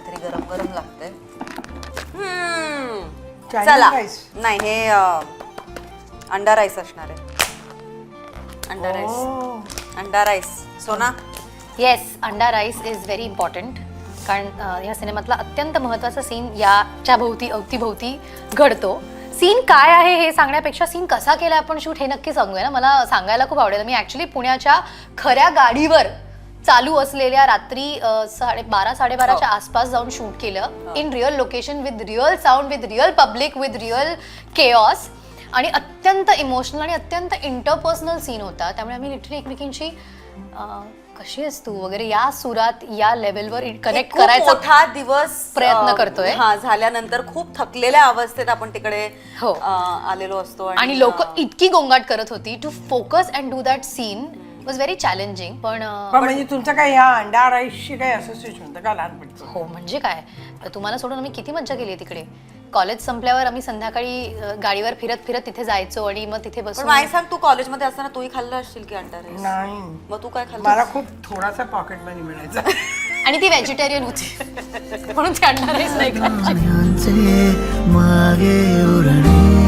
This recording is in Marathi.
काहीतरी गरम गरम लागतंय. Chinese चला rice. नाही हे अंडा राईस असणार आहे. अंडा राईस. अंडा राईस. सोना येस, अंडा राईस इज व्हेरी इम्पॉर्टंट. कारण ह्या सिनेमातला अत्यंत महत्त्वाचा सीन याच्या भोवती अवतीभोवती घडतो. सीन काय आहे हे सांगण्यापेक्षा सीन कसा केला आपण शूट हे नक्की सांगूया ना. मला सांगायला खूप आवडेल. मी ॲक्च्युली पुण्याच्या खऱ्या गाडीवर चालू असलेल्या रात्री 12:30-12:30च्या आसपास जाऊन शूट केलं. In real location, with real sound, with real public, with real chaos. आणि अत्यंत इमोशनल आणि अत्यंत इंटरपर्सनल सीन होता. त्यामुळे आम्ही लिटरली एकमेकींची कशी आहेस तू वगैरे या सुरात या लेवलवर कनेक्ट करायचा मोठा दिवस प्रयत्न करतोय. हा झाल्यानंतर खूप थकलेल्या अवस्थेत आपण तिकडे हो. आलेलो असतो आणि लोक इतकी गोंगाट करत होती. To focus and do that scene was very challenging. पण म्हणजे तुमचं काय ह्या अंडा राईसशी काही असोसिएशन होतं का लहानपणीचं? हो म्हणजे काय, तुम्हाला सोडून आम्ही किती मज्जा केली तिकडे. कॉलेज संपल्यावर आम्ही संध्याकाळी गाडीवर फिरत फिरत तिथे जायचो आणि मग तिथे पण बसून. माय सांग, तू कॉलेजमध्ये असताना तूही खाल्लं असशील की अंडा राईस? नाही, मग तू काय खाल्लं? मला खूप थोडासा पॉकेट मनी मिळायचा. आणि ती व्हेजिटेरियन होती म्हणून ती अंडा राईस नाही खायची. मागे उरणे